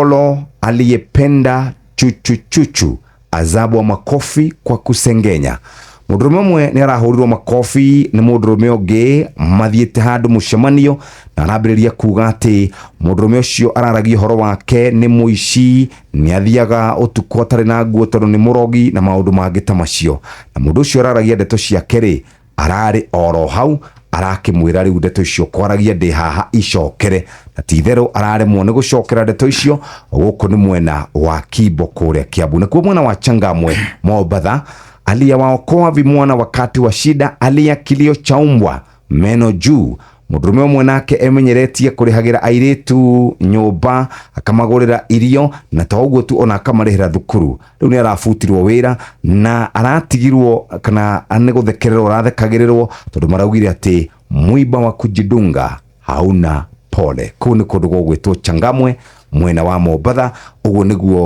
Omolo aliyependa chuchu azabu wa makofi kwa kusengenya. Mudurume mwe ni arahurirwo makofi ni mudurume ungi mathiete handu mucemanio na arambiriria kuga ati mudurume ucio araragia horo wake ni muici, ni athiaga utuko atari na nguo tondu ni murogi na maundu mangi ta macio. Na mundu ucio araragia ndeto ciake ri arari oro hau arakimwira riu ndeto icio kwaragia ndi haha icokere, na tithero araremwo ni gucokera ndeto icio guku ni mwena wa Kimbo kuria Kiambu. Na kwa mwena wa Changamwe Mombatha, aliyewaokoa vimwana wakati wa shida, alia kilio cha umbwa meno juu. Mudurume umwe nake emenyeretie kurihagira airitu nyumba, akamagurira irio na toguo tu ona akamarihira thukuru. Riu ni arafutirwo wira na aratigirwo kana ane guthekererwo arathekagirirwo tondu maraugire ati mwiba wa kujidunga hauna pole. Kuu ni kundu gwitwo Changamwe mwena wa Mombatha. Uguo niguo